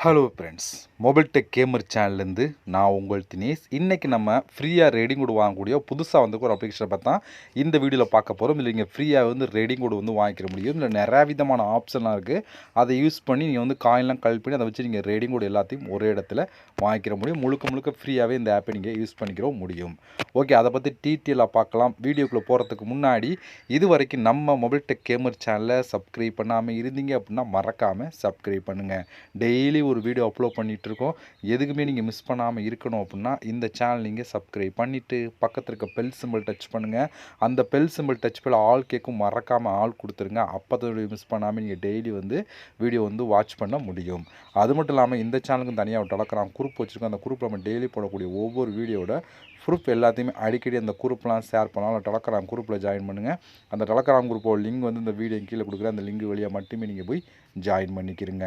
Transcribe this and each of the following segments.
Hello friends, mobile tech gamer சேனல்லேருந்து நான் உங்கள் தினேஷ். இன்றைக்கி நம்ம ஃப்ரீயாக ரேடிங் கோடு வாங்கக்கூடிய புதுசாக வந்து ஒரு அப்ளிகேஷனை பார்த்தா இந்த வீடியோவில் பார்க்க போகிறோம். இல்லை நீங்கள் ஃப்ரீயாக வந்து ரேடிங் கோடு வந்து வாங்கிக்கிற முடியும். இல்லை நிறையா விதமான ஆப்ஷன்லாம் இருக்குது. அதை யூஸ் பண்ணி நீங்கள் வந்து காயின்லாம் கலெக்ட் பண்ணி அதை வச்சு நீங்கள் ரேடிங் கோடு எல்லாத்தையும் ஒரே இடத்துல வாங்கிக்கிற முடியும். முழுக்க ஃப்ரீயாகவே இந்த ஆப்பை நீங்கள் யூஸ் பண்ணிக்கிற முடியும். ஓகே, அதை பற்றி டீட்டெயிலாக பார்க்கலாம். வீடியோக்குள்ளே போகிறதுக்கு முன்னாடி இது வரைக்கும் நம்ம மொபைல் டெக் கேமர் சேனலை சப்ஸ்கிரைப் பண்ணாமல் இருந்தீங்க அப்படின்னா மறக்காமல் சப்ஸ்கிரைப் பண்ணுங்கள். டெய்லி ஒரு வீடியோ அப்லோட் பண்ணிகிட்ருக்கோம். எதுக்குமே நீங்கள் மிஸ் பண்ணாமல் இருக்கணும் அப்படின்னா இந்த சேனல் நீங்கள் சப்ஸ்கிரைப் பண்ணிவிட்டு பக்கத்தில் இருக்க பெல் சிம்பிள் டச் பண்ணுங்கள். அந்த பெல் சிம்பிள் டச் பண்ண ஆல் கேட்கும் மறக்காமல் ஆல் கொடுத்துருங்க. அப்போ தான் மிஸ் பண்ணாமல் நீங்கள் டெய்லி வந்து வீடியோ வந்து வாட்ச் பண்ண முடியும். அது மட்டும் இல்லாமல் இந்த சேனலுக்கும் தனியாக ஒரு டெலகிராம் குரூப் வச்சுருக்கோம். அந்த குரூப்பில் நம்ம டெய்லி போடக்கூடிய ஒவ்வொரு வீடியோட ப்ரூஃப் எல்லாத்தையுமே அடிக்கடி அந்த குரூப்லாம் ஷேர் பண்ணலாம். டெலகிராம் குரூப்பில் ஜாயின் பண்ணுங்கள். அந்த டெலகிராம் குரூப்போட லிங்க் வந்து இந்த வீடியோ கீழே கொடுக்குற அந்த லிங்க் வழியாக மட்டுமே நீங்கள் போய் ஜாயின் பண்ணிக்கிறீங்க.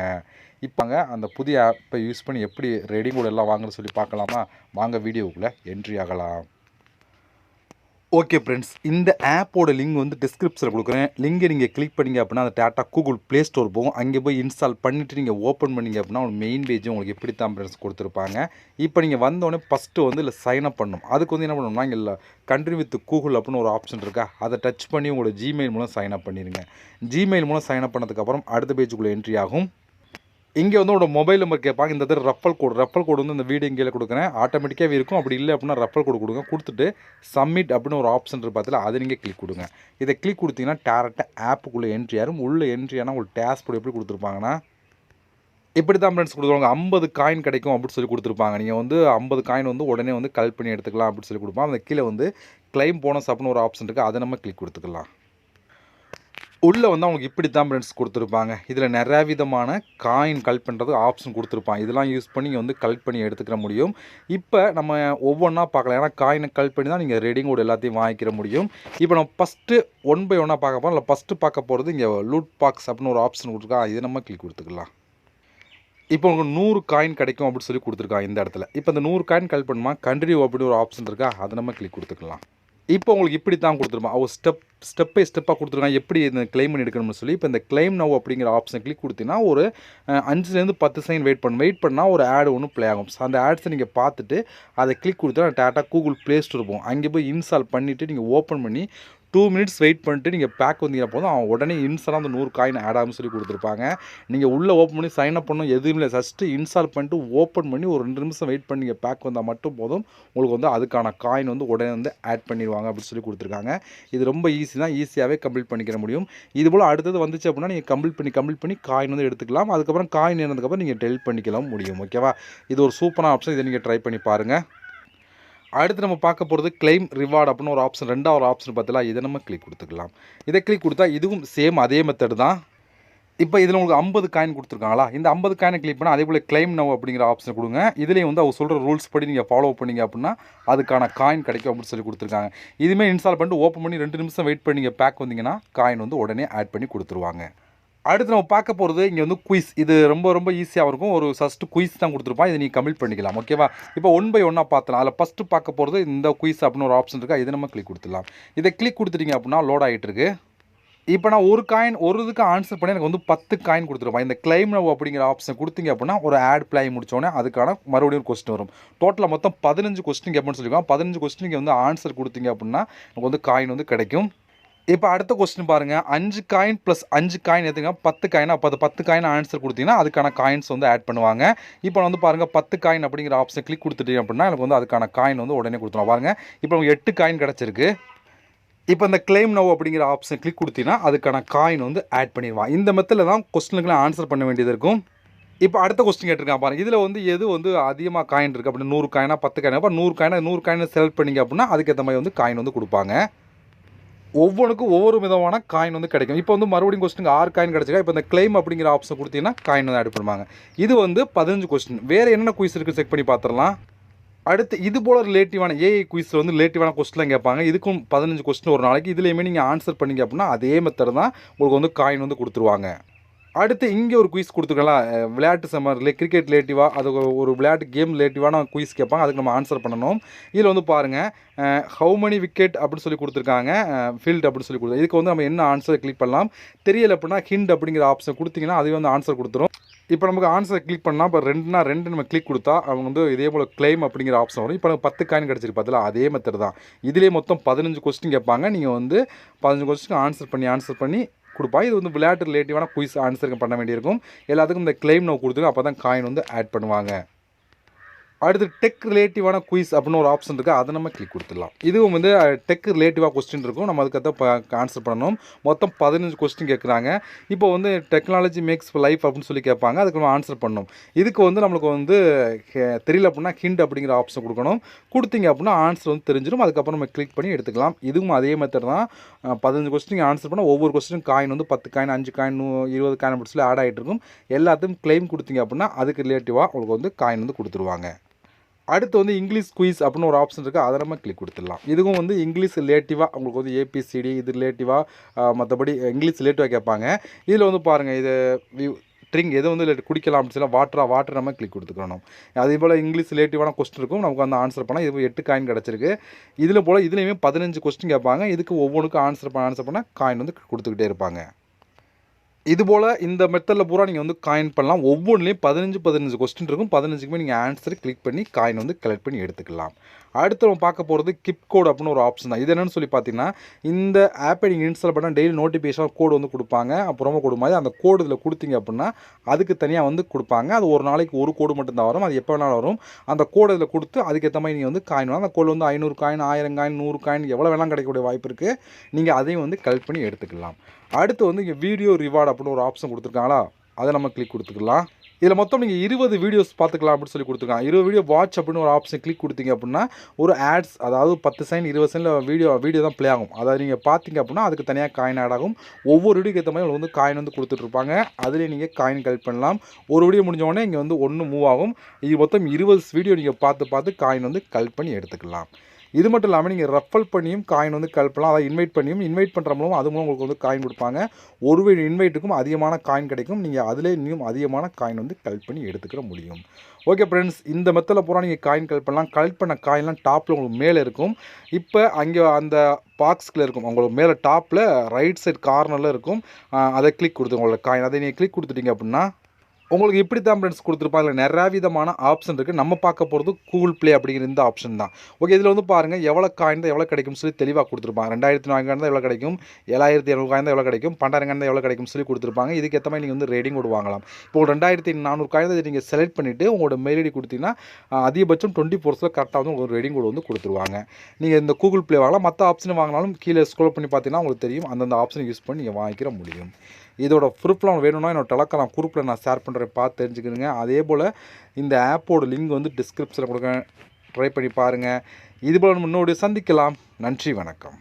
இப்போங்க அந்த புதிய ஆப்பை யூஸ் பண்ணி எப்படி ரேடிங் கோட் எல்லாம் வாங்குன்னு சொல்லி பார்க்கலாமா? வாங்க வீடியோக்குள்ளே என்ட்ரி ஆகலாம். ஓகே ஃப்ரெண்ட்ஸ், இந்த ஆப்போட லிங்க் வந்து டிஸ்கிரிப்ஷனில் கொடுக்குறேன். லிங்கை நீங்கள் கிளிக் பண்ணிங்க அப்படின்னா அந்த டேட்டா கூகுள் ப்ளே ஸ்டோர் போகும். அங்கே போய் இன்ஸ்டால் பண்ணிவிட்டு நீங்கள் ஓப்பன் பண்ணிங்க அப்படின்னா ஒரு மெயின் பேஜ் உங்களுக்கு எப்படி தான் ஃப்ரெண்ட்ஸ் கொடுத்துருப்பாங்க. இப்போ நீங்கள் வந்தோடனே ஃபஸ்ட்டு வந்து இல்லை சைன் அப் பண்ணணும். அதுக்கு வந்து என்ன பண்ணணும்னா இங்கே இல்லை கண்ட்ரி வித் கூகுள் அப்படின்னு ஒரு ஆப்ஷன் இருக்கா, அதை டச் பண்ணி உங்களோட ஜிமெயில் மூலம் சைன் அப் பண்ணிடுங்க. ஜிமெயில் மூலம் சைன் அப் பண்ணதுக்கப்புறம் அடுத்த பேஜுக்குள்ளே என்ட்ரி ஆகும். இங்கே வந்து உங்களோட மொபைல் நம்பர் கேட்பாங்க. இந்த தடவை ரெஃபர் கோடு வந்து இந்த வீடியோ கீழே கொடுக்குறேன். ஆட்டோமேட்டிக்காகவே இருக்கும். அப்படி இல்லை அப்படின்னா ரெஃபர் கோடு கொடுங்க. கொடுத்துட்டு சப்மிட் அப்படின்னு ஒரு ஆப்ஷன் இருக்குது பார்த்தீங்களா, அதை நீங்கள் கிளிக் கொடுங்க. இதை கிளிக் கொடுத்தீங்கன்னா டேரெக்டாக ஆப்புக்குள்ளே என்ட்ரி ஆகும். உள்ளே என்ட்ரி ஆனால் உங்களுக்கு டேஷ்போர்ட் எப்படி கொடுத்துருப்பாங்கன்னா இப்படி தான் ஃப்ரெண்ட்ஸ் கொடுத்துருவாங்க. 50 காயின் கிடைக்கும் அப்படின்னு சொல்லி கொடுத்துருப்பாங்க. நீங்கள் வந்து 50 காயின் வந்து உடனே வந்து கலெக்ட் பண்ணி எடுத்துக்கலாம் அப்படின்னு சொல்லி கொடுப்பாங்க. அந்த கீழே வந்து கிளைம் போனஸ் அப்படின்னு ஒரு ஆப்ஷன் இருக்குது. அதை நம்ம கிளிக் கொடுத்துக்கலாம். உள்ளே வந்து அவங்களுக்கு இப்படி தான் ஃப்ரெண்ட்ஸ் கொடுத்துருப்பாங்க. இதில் நிறையா விதமான காயின் கலெக்ட் பண்ணுறது ஆப்ஷன் கொடுத்துருப்பாங்க. இதெல்லாம் யூஸ் பண்ணி நீங்கள் வந்து கலெக்ட் பண்ணி எடுத்துக்கிற முடியும். இப்போ நம்ம ஒவ்வொன்றா பார்க்கலாம். ஏன்னா காயினை கலெக்ட் பண்ணி தான் நீங்கள் ரேடிங் கோட் எல்லாத்தையும் வாங்கிக்கிற முடியும். இப்போ நம்ம ஃபஸ்ட்டு ஒன் பை ஒன்னாக பார்க்க போகிறோம். இல்லை ஃபஸ்ட்டு பார்க்க போகிறது இங்கே லூட் பாக்ஸ் அப்படின்னு ஒரு ஆப்ஷன் கொடுத்துருக்கா, இதை நம்ம கிளிக் கொடுத்துக்கலாம். இப்போ உங்களுக்கு 100 காயின் கிடைக்கும் அப்படின்னு சொல்லி கொடுத்துருக்காங்க இந்த இடத்துல. இப்போ இந்த 100 காயின் கலெக்ட் பண்ணுமா கண்ட்ரி அப்படின்னு ஒரு ஆப்ஷன் இருக்கா, அதை நம்ம கிளிக் கொடுத்துக்கலாம். இப்போ உங்களுக்கு இப்படி தான் கொடுத்துருப்பான். அவர் ஸ்டெப் பை ஸ்டெப்பாக கொடுத்துருக்காங்க எப்படி இந்த கிளைம் பண்ணி எடுக்கணும்னு சொல்லி. இப்போ இந்த கிளைம் நவ் அப்படிங்கிற ஆப்ஷன் கிளிக் கொடுத்தீங்கன்னா ஒரு 5லேருந்து 10 செகண்ட் வெயிட் பண்ணால் ஒரு ஆடு ஒன்று ப்ளே ஆகும். அந்த ஆட்ஸை நீங்கள் பார்த்துட்டு அதை கிளிக் கொடுத்தா டேட்டா கூகுள் ப்ளே ஸ்டோர் போகும். அங்கே போய் இன்ஸ்டால் பண்ணிவிட்டு நீங்கள் ஓப்பன் பண்ணி 2 மினிட்ஸ் வெயிட் பண்ணிட்டு நீங்கள் பேக் வந்தீங்கன்னா போதும், அவன் உடனே இன்ஸ்டாலாக அந்த 100 காயின் ஆட் ஆகும்னு சொல்லி கொடுத்துருப்பாங்க. நீங்கள் உள்ளே ஓப்பன் பண்ணி சைன் அப் பண்ணணும் எதுவும் இல்லை. ஃபஸ்ட்டு இன்ஸ்டால் பண்ணிட்டு ஓப்பன் பண்ணி ஒரு 2 நிமிஷம் வெயிட் பண்ணி நீங்கள் பேக் வந்தால் மட்டும் போதும், உங்களுக்கு வந்து அதுக்கான காயின் வந்து உடனே வந்து ஆட் பண்ணிடுவாங்க அப்படின்னு சொல்லி கொடுத்துருக்காங்க. இது ரொம்ப ஈஸி தான், ஈஸியாகவே கம்ப்ளீட் பண்ணிக்கிற முடியும். இதுபோல் அடுத்தது வந்துச்சு அப்படின்னா நீங்கள் கம்ப்ளீட் பண்ணி காயின் வந்து எடுத்துக்கலாம். அதுக்கப்புறம் காயின் ஏறினதுக்கப்புறம் நீங்கள் டெலிட் பண்ணிக்கலாம் முடியும். ஓகேவா? இது ஒரு சூப்பரான ஆப்ஷன். இதை நீங்கள் ட்ரை பண்ணி பாருங்கள். அடுத்து நம்ம பார்க்க போகிறது கிளைம் ரிவார்டு அப்படின்னு ஒரு ஆப்ஷன், ரெண்டாவது ஆப்ஷன் பார்த்தலாம். இதை நம்ம கிளிக் கொடுத்துக்கலாம். இதை கிளிக் கொடுத்தா இதுவும் சேம் அதே மெத்தட் தான். இப்போ இதில் உங்களுக்கு 50 காயின் கொடுத்துருக்காங்களா, இந்த 50 காயினை கிளிக் பண்ணால் அதே போல் கிளைம் நவ் அப்படிங்கிற ஆப்ஷன் கொடுங்க. இதுலேயும் வந்து அவங்க சொல்கிற ரூல்ஸ் படி நீங்கள் ஃபாலோ பண்ணிங்க அப்படின்னா அதுக்கான காயின் கிடைக்கும் அப்படின்னு சொல்லி கொடுத்துருக்காங்க. இதுவுமே இன்ஸ்டால் பண்ணிட்டு ஓப்பன் பண்ணி 2 நிமிஷம் வெயிட் பண்ணி நீங்கள் பேக் வந்தீங்கன்னா காயின் வந்து உடனே ஆட் பண்ணி கொடுத்துருவாங்க. அடுத்து நம்ம பார்க்க போகிறது இங்கே வந்து குயிஸ். இது ரொம்ப ஈஸியாக இருக்கும். ஒரு ஃபஸ்ட்டு குயிஸ் தான் கொடுத்துருப்பான். இதை நீங்கள் கம்ப்ளீட் பண்ணிக்கலாம். ஓகேவா? இப்போ ஒன் பை ஒன்னாக பார்த்தலாம். அதில் ஃபஸ்ட்டு பார்க்க போகிறது இந்த குயிஸ் அப்படின்னு ஒரு ஆப்ஷன் இருக்கா, இதை நம்ம கிளிக் கொடுத்துடலாம். இதை கிளிக் கொடுத்துட்டீங்க அப்படின்னா லோட் ஆகிட்டு இருக்கு. இப்போ நான் ஒரு காயின் ஒரு இதுக்கு ஆன்சர் பண்ணி எனக்கு வந்து 10 காயின் கொடுத்துருப்பேன். இந்த கிளைம் நவ் அப்படிங்கிற ஆப்ஷன் கொடுத்தீங்க அப்படின்னா ஒரு ஆட் ப்ளே முடிச்சோடனே அதுக்கான மறுபடியும் ஒரு கொஸ்டின் வரும். டோட்டலாக மொத்தம் 15 கொஸ்டின் கேட்பேன்னு சொல்லியிருக்கோம். 15 கொஸ்டின் நீங்கள் வந்து ஆன்சர் கொடுத்தீங்க அப்படின்னா எனக்கு வந்து காயின் வந்து கிடைக்கும். இப்போ அடுத்த கொஸ்டின் பாருங்கள். 5 காயின் ப்ளஸ் 5 காயின் எடுத்துங்க 10 காயின். அப்போ அது 10 காயின் ஆன்சர் கொடுத்தீங்கன்னா அதுக்கான காயின்ஸ் வந்து ஆட் பண்ணுவாங்க. இப்போ வந்து பாருங்கள் 10 காயின் அப்படிங்கிற ஆப்ஷன் கிளிக் கொடுத்துட்டீங்க அப்படின்னா எனக்கு வந்து அதுக்கான காயின் வந்து உடனே கொடுத்துருவோம். பாருங்கள் இப்போ உங்களுக்கு 8 காயின் கிடச்சிருக்கு. இப்போ இந்த கிளைம் நவ் அப்படிங்கிற ஆப்ஷன் கிளிக் கொடுத்தீங்கன்னா அதுக்கான காயின் வந்து ஆட் பண்ணிடுவான். இந்த மெத்தடில் தான் கொஸ்டினுக்குலாம் ஆன்சர் பண்ண வேண்டியது இருக்கும். இப்போ அடுத்த கொஸ்டின் கேட்டிருக்கான் பாருங்கள். இதில் வந்து எது வந்து அதிகமாக காயின் இருக்குது அப்படின்னு 100 காயினா 10 காயினா. அப்போ 100 காயினை செலக்ட் பண்ணிங்க அப்படின்னா அதுக்கேற்ற மாதிரி வந்து காயின் வந்து கொடுப்பாங்க. ஒவ்வொன்றுக்கும் ஒவ்வொரு விதமான காயின் வந்து கிடைக்கும். இப்போ வந்து மறுபடியும் கொஸ்டினுக்கு 6 காயின் கிடச்சிருக்கா. இப்போ இந்த கிளைம் அப்படிங்கிற ஆப்ஷன் கொடுத்தீங்கன்னா காயின் வந்து ஆட் பண்ணுவாங்க. இது வந்து 15 கொஸ்டின். வேறு என்னென்ன குயிஸ் இருக்குது செக் பண்ணி பார்த்துடலாம். அடுத்து இது போல் ரிலேட்டிவான ஏஐ குயிஸில் வந்து ரிலேட்டிவான கொஸ்டின்லாம் கேட்பாங்க. இதுக்கும் 15 கொஸ்டின் ஒரு நாளைக்கு. இதுலேயுமே நீங்கள் ஆன்சர் பண்ணிங்க அப்படின்னா அதே மெத்தட் தான் உங்களுக்கு வந்து காயின் வந்து கொடுத்துருவாங்க. அடுத்து இங்கே ஒரு குயிஸ் கொடுத்துருக்கலாம். விளையாட்டு கிரிக்கெட் ரிலேட்டிவாக அது ஒரு விளையாட்டு கேம் ரிலேட்டிவான குயிஸ் கேட்பாங்க. அதுக்கு நம்ம ஆன்சர் பண்ணணும். இதில் வந்து பாருங்கள் ஹவு மணி விக்கெட் அப்படின்னு சொல்லி கொடுத்துருக்காங்க, ஃபீல்டு அப்படின்னு சொல்லி கொடுத்துருக்காங்க. இதுக்கு வந்து நம்ம என்ன ஆன்சரை கிளிக் பண்ணலாம். தெரியலை அப்படின்னா ஹிண்ட் அப்படிங்கிற ஆப்ஷன் கொடுத்தீங்கன்னா அதுவே வந்து ஆன்சர் கொடுத்துரும். இப்போ நமக்கு ஆன்சரை கிளிக் பண்ணால் இப்போ 2 நம்ம கிளிக் கொடுத்தா அவங்க வந்து இதே போல் கிளைம் அப்படிங்கிற ஆப்ஷன் வரும். இப்போ நமக்கு 10 காயின் கிடச்சிருக்கு பார்த்தீங்களா, அதே மெத்தட் தான். இதிலே மொத்தம் 15 கொஸ்டின் கேட்பாங்க. நீங்கள் வந்து 15 கொஸ்டின் ஆன்சர் பண்ணி கொடுப்பா. இது வந்து விளையாட்டு ரிலேட்டிவான குயிஸ் ஆன்சருக்கு பண்ண வேண்டியிருக்கும். எல்லாத்துக்கும் இந்த கிளைம் நம்ம கொடுத்துருக்கோம். அப்போ தான் காயின் வந்து ஆட் பண்ணுவாங்க. அடுத்து டெக் ரிலேட்டிவான குயிஸ் அப்படின்னு ஒரு ஆப்ஷன் இருக்குது. அதை நம்ம கிளிக் கொடுத்துடலாம். இதுவும் வந்து டெக் ரிலேட்டிவாக கொஸ்டின் இருக்கும். நம்ம அதுக்கடுத்து ஆன்சர் பண்ணணும். மொத்தம் 15 கொஸ்டின் கேட்குறாங்க. இப்போ வந்து டெக்னாலஜி மேக்ஸ் லைஃப் அப்படின்னு சொல்லி கேட்பாங்க. அதுக்கு நம்ம ஆன்சர் பண்ணணும். இதுக்கு வந்து நம்மளுக்கு வந்து தெரியல அப்படின்னா ஹிண்ட் அப்படிங்கிற ஆப்ஷன் கொடுக்கணும். கொடுத்தீங்க அப்படின்னா ஆன்சர் வந்து தெரிஞ்சிடும். அதுக்கப்புறம் நம்ம கிளிக் பண்ணி எடுத்துக்கலாம். இதுவும் அதே மெத்தட் தான். 15 கொஸ்டின் ஆன்சர் பண்ணால் ஒவ்வொரு கொஸ்டினும் காயின் வந்து 10 காயின், 5 காயின், 20 காயின் அப்படி சொல்லி ஆட் ஆகிட்டு இருக்கும். எல்லாத்தையும் கிளைம் கொடுத்தீங்க அப்படின்னா அதுக்கு ரிலேட்டிவாக உங்களுக்கு வந்து காயின் வந்து கொடுத்துருவாங்க. அடுத்து வந்து இங்கிலீஷ் குயிஸ் அப்படின்னு ஒரு ஆப்ஷன் இருக்குது. அதை நம்ம கிளிக் கொடுத்துடலாம். இதுவும் வந்து இங்கிலீஷ் ரிலேட்டிவாக உங்களுக்கு வந்து ABCD இது ரிலேட்டிவாக மற்றபடி இங்கிலீஷ் ரிலேட்டிவாக கேட்பாங்க. இதில் வந்து பாருங்கள், இது ட்ரிங்க் எதை வந்து குடிக்கலாம் அப்படின்னு சொல்லி வாட்டர் நம்ம கிளிக் கொடுத்துக்கணும். அதே போல் இங்கிலீஷ் ரிலேட்டிவான கொஸ்டின் இருக்கும். நமக்கு வந்து ஆன்சர் பண்ணால் இது 8 காயின் கிடச்சிருக்கு. இதில் போல் இதுலேயுமே 15 கொஸ்டின் கேட்பாங்க. இதுக்கு ஒவ்வொன்றுக்கும் ஆன்சர் பண்ணால் காயின் வந்து கொடுத்துக்கிட்டே இருப்பாங்க. இதுபோல் இந்த மெத்தடில் பூரா நீங்கள் வந்து காயின் பண்ணலாம். ஒவ்வொன்றுலேயும் 15 கொஸ்டின் இருக்கும். 15க்குமே நீங்கள் ஆன்சர் கிளிக் பண்ணி காயின் வந்து கலெக்ட் பண்ணி எடுத்துக்கலாம். அடுத்து நம்ம பார்க்க போகிறது கிப் கோட் அப்படின்னு ஒரு ஆப்ஷன் தான். இது என்னென்னு சொல்லி பார்த்தீங்கன்னா, இந்த ஆப்பை நீங்கள் இன்ஸ்டால் பண்ணால் டெய்லி நோட்டிஃபிகேஷன் கோடு வந்து கொடுப்பாங்க. அப்புறமா கோடு மாதிரி அந்த கோடு இதில் கொடுத்தீங்க அப்படின்னா அதுக்கு தனியாக வந்து கொடுப்பாங்க. அது ஒரு நாளைக்கு ஒரு கோடு மட்டும்தான் வரும். அது எப்போ வேணாலும் வரும். அந்த கோடு இதில் கொடுத்து அதுக்கேற்ற மாதிரி நீங்கள் வந்து காயின் அந்த கோடு வந்து 500 காயின், 1000 காயின், 100 காயின் எவ்வளோ வேணாலும் கிடைக்கக்கூடிய வாய்ப்பு இருக்குது. நீங்கள் அதையும் வந்து கலெக்ட் பண்ணி எடுத்துக்கலாம். அடுத்து வந்து இங்கே வீடியோ ரிவார்டு அப்படின்னு ஒரு ஆப்ஷன் கொடுத்துருக்காங்களா, அதை நம்ம கிளிக் கொடுத்துக்கலாம். இதில் மொத்தம் நீங்கள் 20 வீடியோஸ் பார்த்துக்கலாம் அப்படின்னு சொல்லி கொடுத்துருக்காங்க. 20 வீடியோ வாட்ச் அப்படின்னு ஒரு ஆப்ஷன் கிளிக் கொடுத்தீங்க அப்படின்னா ஒரு ஆட்ஸ், அதாவது 10 செகண்ட் 20 செகண்டில் வீடியோ தான் ப்ளே ஆகும். அதாவது நீங்கள் பார்த்தீங்க அப்படின்னா அதுக்கு தனியாக காயின் ஆட் ஆகும். ஒவ்வொரு வீடியோக்கு ஏற்ற மாதிரி உங்களுக்கு வந்து காயின் வந்து கொடுத்துட்ருப்பாங்க. அதிலே நீங்கள் காயின் கலெக்ட் பண்ணலாம். ஒரு வீடியோ முடிஞ்சவொடனே இங்கே வந்து 1 மூவ் ஆகும். இது மொத்தம் 20 வீடியோ நீங்கள் பார்த்து காயின் வந்து கலெக்ட் பண்ணி எடுத்துக்கலாம். இது மட்டும் இல்லாமல் நீங்கள் ரெஃபர் பண்ணியும் காயின் வந்து கலெக்ட் பண்ணலாம். அதாவது இன்வைட் பண்ணுற மூலம் அது மூலம் உங்களுக்கு வந்து காயின் கொடுப்பாங்க. ஒரு இன்வைட்டுக்கும் அதிகமான காயின் கிடைக்கும். நீங்கள் அதிலே இன்னும் அதிகமான காயின் வந்து கலெக்ட் பண்ணி எடுத்துக்கிற முடியும். ஓகே ஃப்ரெண்ட்ஸ், இந்த மெத்தடில் பூரா நீங்கள் காயின் கலெக்ட் பண்ணலாம். கலெக்ட் பண்ண காயின்லாம் டாப்பில் உங்களுக்கு மேலே இருக்கும். இப்போ அங்கே அந்த பாக்ஸ்கில் இருக்கும். உங்களுக்கு மேலே டாப்பில் ரைட் சைட் கார்னரில் இருக்கும். அதை கிளிக் கொடுத்து உங்களோட காயின் அதை நீங்கள் கிளிக் கொடுத்துட்டீங்க அப்படின்னா உங்களுக்கு இப்படி தான் ஃப்ரெண்ட்ஸ் கொடுத்துருப்பாங்க. இல்லை நிறையா விதமான ஆப்ஷன் இருக்குது. நம்ம பார்க்க போகிறது கூகுள் ப்ளே அப்படிங்கிற இந்த ஆப்ஷன் தான். ஓகே, இதில் வந்து பாருங்கள் எவ்வளோ காயின் தான் எவ்வளோ கிடைக்கும்னு சொல்லி தெளிவாக கொடுத்துருப்பாங்க. 2400 காயின் தான் எவ்வளோ கிடைக்கும், 7200 காயின் தான் எவ்வளோ கிடைக்கும், 12000 காயின் தான் எவ்வளோ கிடைக்கும்னு சொல்லி கொடுத்துருப்பாங்க. இதுக்கு ஏற்ற மாதிரி நீங்கள் வந்து ரேடிங் கூட வாங்கலாம். இப்போ 2400 காயின் தான் நீங்கள் செலக்ட் பண்ணிவிட்டு உங்களோட மெயில் ஐடி கொடுத்தீங்கன்னா அதிகபட்சம் 24 கரெக்டாக வந்து உங்களுக்கு ரேடிங் கூட வந்து கொடுத்துருவாங்க. நீங்கள் இந்த கூகுள் ப்ளே வாங்கலாம். மற்ற ஆப்ஷன் வாங்கினாலும் கீழே ஸ்க்ரோல் பண்ணி பார்த்தீங்கன்னா உங்களுக்கு தெரியும். அந்தந்த ஆப்ஷனை யூஸ் பண்ணி நீங்கள் வாங்கிக்கிற முடியும். இதோட ப்ரூஃப்லாம் வேணும்னா என்னோட டெலகிராம் குரூப்பில் நான் ஷேர் பண்ணுறேன், பார்த்து தெரிஞ்சுக்கிறேங்க. அதே போல் இந்த ஆப்போட லிங்க் வந்து டிஸ்கிரிப்ஷனில் கொடுங்க, ட்ரை பண்ணி பாருங்கள். இதுபோல் நம்ம இன்னொரு சந்திக்கலாம். நன்றி, வணக்கம்.